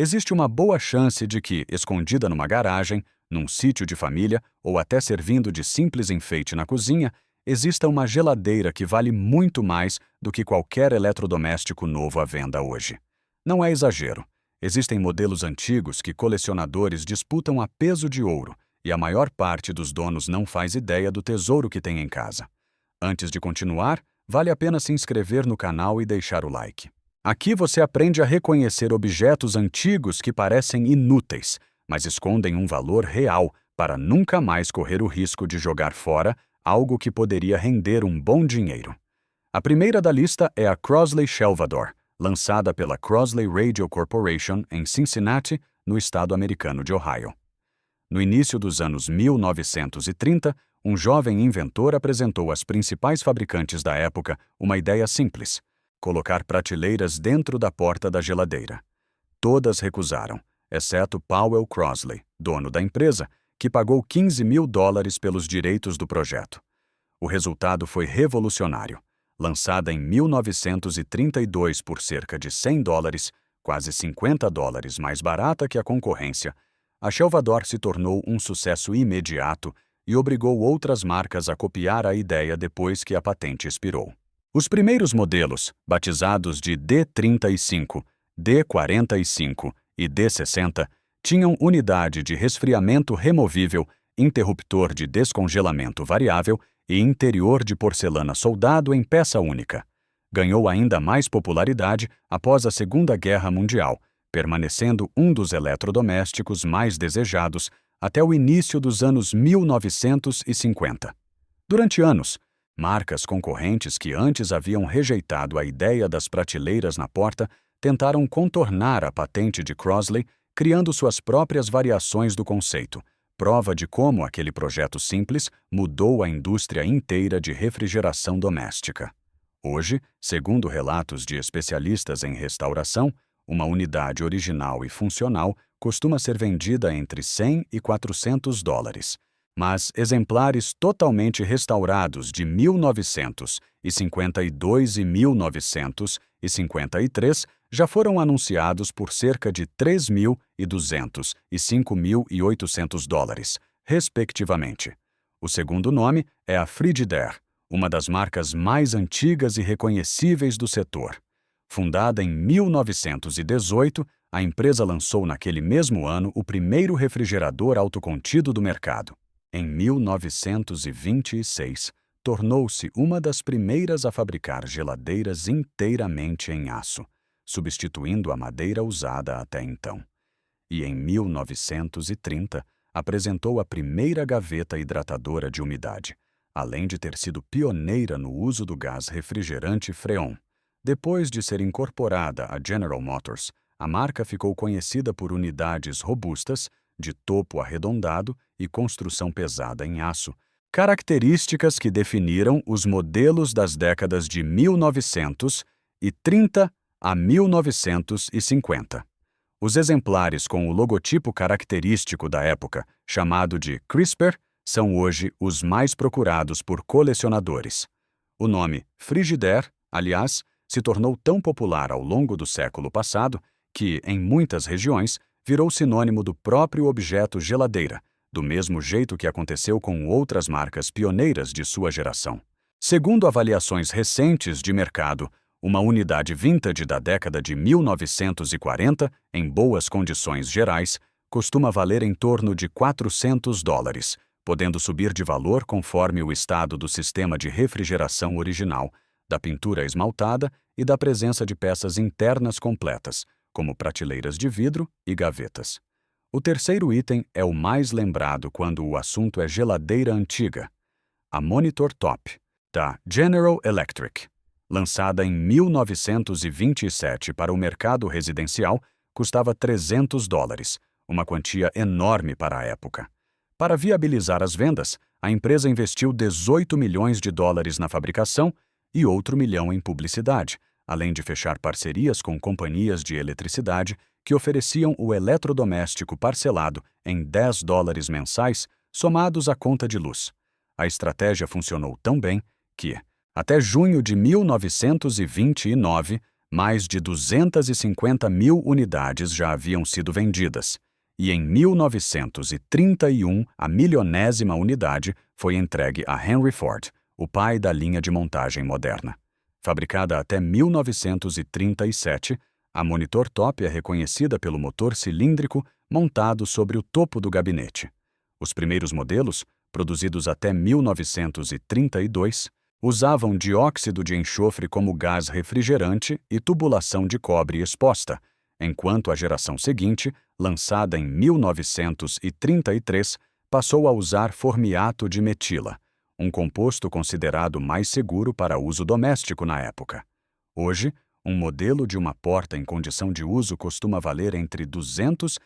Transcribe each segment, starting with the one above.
Existe uma boa chance de que, escondida numa garagem, num sítio de família ou até servindo de simples enfeite na cozinha, exista uma geladeira que vale muito mais do que qualquer eletrodoméstico novo à venda hoje. Não é exagero. Existem modelos antigos que colecionadores disputam a peso de ouro e a maior parte dos donos não faz ideia do tesouro que tem em casa. Antes de continuar, vale a pena se inscrever no canal e deixar o like. Aqui você aprende a reconhecer objetos antigos que parecem inúteis, mas escondem um valor real para nunca mais correr o risco de jogar fora algo que poderia render um bom dinheiro. A primeira da lista é a Crosley Shelvador, lançada pela Crosley Radio Corporation em Cincinnati, no estado americano de Ohio. No início dos anos 1930, um jovem inventor apresentou às principais fabricantes da época uma ideia simples: colocar prateleiras dentro da porta da geladeira. Todas recusaram, exceto Powell Crosley, dono da empresa, que pagou $15 mil pelos direitos do projeto. O resultado foi revolucionário. Lançada em 1932 por cerca de $100, quase $50 mais barata que a concorrência, a Shelvador se tornou um sucesso imediato e obrigou outras marcas a copiar a ideia depois que a patente expirou. Os primeiros modelos, batizados de D35, D45 e D60, tinham unidade de resfriamento removível, interruptor de descongelamento variável e interior de porcelana soldado em peça única. Ganhou ainda mais popularidade após a Segunda Guerra Mundial, permanecendo um dos eletrodomésticos mais desejados até o início dos anos 1950. Durante anos, marcas concorrentes que antes haviam rejeitado a ideia das prateleiras na porta tentaram contornar a patente de Crosley, criando suas próprias variações do conceito, prova de como aquele projeto simples mudou a indústria inteira de refrigeração doméstica. Hoje, segundo relatos de especialistas em restauração, uma unidade original e funcional costuma ser vendida entre $100 e $400. Mas exemplares totalmente restaurados de 1952 e 1953 já foram anunciados por cerca de $3.200 e $5.800, respectivamente. O segundo nome é a Frigidaire, uma das marcas mais antigas e reconhecíveis do setor. Fundada em 1918, a empresa lançou naquele mesmo ano o primeiro refrigerador autocontido do mercado. Em 1926, tornou-se uma das primeiras a fabricar geladeiras inteiramente em aço, substituindo a madeira usada até então. E em 1930, apresentou a primeira gaveta hidratadora de umidade, além de ter sido pioneira no uso do gás refrigerante Freon. Depois de ser incorporada a General Motors, a marca ficou conhecida por unidades robustas, de topo arredondado e construção pesada em aço, características que definiram os modelos das décadas de 1930 a 1950. Os exemplares com o logotipo característico da época, chamado de Crisper, são hoje os mais procurados por colecionadores. O nome Frigidaire, aliás, se tornou tão popular ao longo do século passado que, em muitas regiões, virou sinônimo do próprio objeto geladeira, do mesmo jeito que aconteceu com outras marcas pioneiras de sua geração. Segundo avaliações recentes de mercado, uma unidade vintage da década de 1940, em boas condições gerais, costuma valer em torno de $400, podendo subir de valor conforme o estado do sistema de refrigeração original, da pintura esmaltada e da presença de peças internas completas, como prateleiras de vidro e gavetas. O terceiro item é o mais lembrado quando o assunto é geladeira antiga: a Monitor Top, da General Electric. Lançada em 1927 para o mercado residencial, custava $300, uma quantia enorme para a época. Para viabilizar as vendas, a empresa investiu $18 milhões na fabricação e outro milhão em publicidade, além de fechar parcerias com companhias de eletricidade que ofereciam o eletrodoméstico parcelado em $10 mensais, somados à conta de luz. A estratégia funcionou tão bem que, até junho de 1929, mais de 250 mil unidades já haviam sido vendidas, e em 1931 a milionésima unidade foi entregue a Henry Ford, o pai da linha de montagem moderna. Fabricada até 1937, a Monitor Top é reconhecida pelo motor cilíndrico montado sobre o topo do gabinete. Os primeiros modelos, produzidos até 1932, usavam dióxido de enxofre como gás refrigerante e tubulação de cobre exposta, enquanto a geração seguinte, lançada em 1933, passou a usar formiato de metila, um composto considerado mais seguro para uso doméstico na época. Hoje, um modelo de uma porta em condição de uso costuma valer entre $250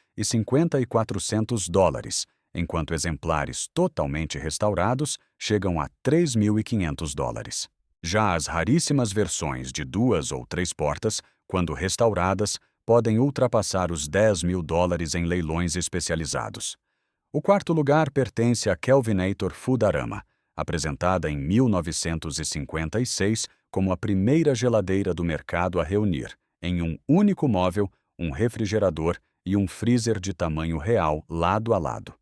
e $400, enquanto exemplares totalmente restaurados chegam a $3.500. Já as raríssimas versões de 2 ou 3 portas, quando restauradas, podem ultrapassar os $10.000 em leilões especializados. O quarto lugar pertence à Kelvinator Foodarama, apresentada em 1956 como a primeira geladeira do mercado a reunir, em um único móvel, um refrigerador e um freezer de tamanho real lado a lado.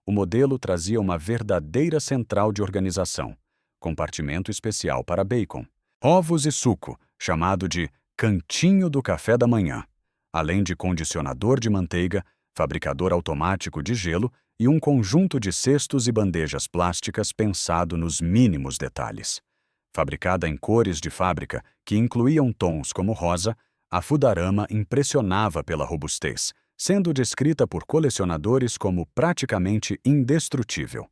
O modelo trazia uma verdadeira central de organização, compartimento especial para bacon, ovos e suco, chamado de cantinho do café da manhã, além de condicionador de manteiga, fabricador automático de gelo e um conjunto de cestos e bandejas plásticas pensado nos mínimos detalhes. Fabricada em cores de fábrica que incluíam tons como rosa, a Foodarama impressionava pela robustez, sendo descrita por colecionadores como praticamente indestrutível.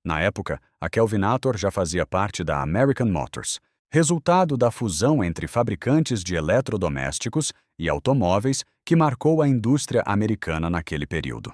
Na época, a Kelvinator já fazia parte da American Motors, resultado da fusão entre fabricantes de eletrodomésticos e automóveis que marcou a indústria americana naquele período.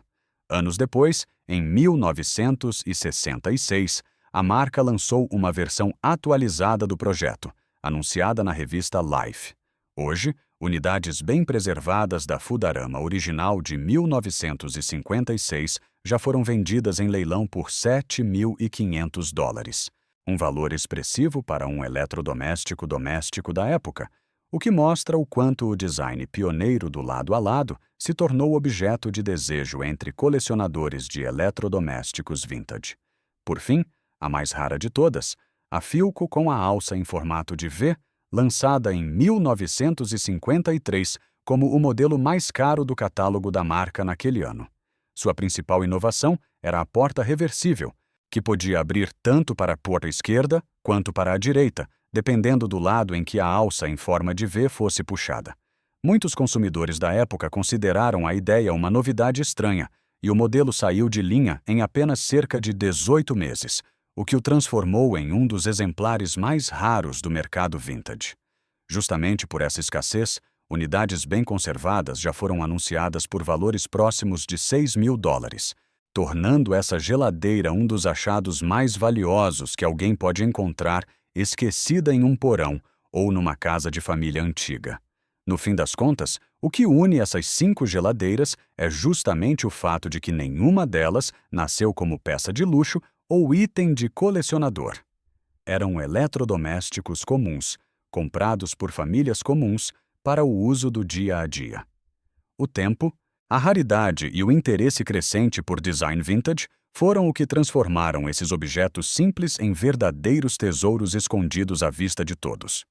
Anos depois, em 1966, a marca lançou uma versão atualizada do projeto, anunciada na revista Life. Hoje, unidades bem preservadas da Foodarama original de 1956 já foram vendidas em leilão por $7.500, um valor expressivo para um eletrodoméstico doméstico da época, o que mostra o quanto o design pioneiro do lado a lado se tornou objeto de desejo entre colecionadores de eletrodomésticos vintage. Por fim, a mais rara de todas, a Philco com a alça em formato de V, lançada em 1953 como o modelo mais caro do catálogo da marca naquele ano. Sua principal inovação era a porta reversível, que podia abrir tanto para a porta esquerda quanto para a direita, dependendo do lado em que a alça em forma de V fosse puxada. Muitos consumidores da época consideraram a ideia uma novidade estranha, e o modelo saiu de linha em apenas cerca de 18 meses, o que o transformou em um dos exemplares mais raros do mercado vintage. Justamente por essa escassez, unidades bem conservadas já foram anunciadas por valores próximos de $6.000, tornando essa geladeira um dos achados mais valiosos que alguém pode encontrar esquecida em um porão ou numa casa de família antiga. No fim das contas, o que une essas 5 geladeiras é justamente o fato de que nenhuma delas nasceu como peça de luxo ou item de colecionador. Eram eletrodomésticos comuns, comprados por famílias comuns para o uso do dia a dia. O tempo, a raridade e o interesse crescente por design vintage foram o que transformaram esses objetos simples em verdadeiros tesouros escondidos à vista de todos.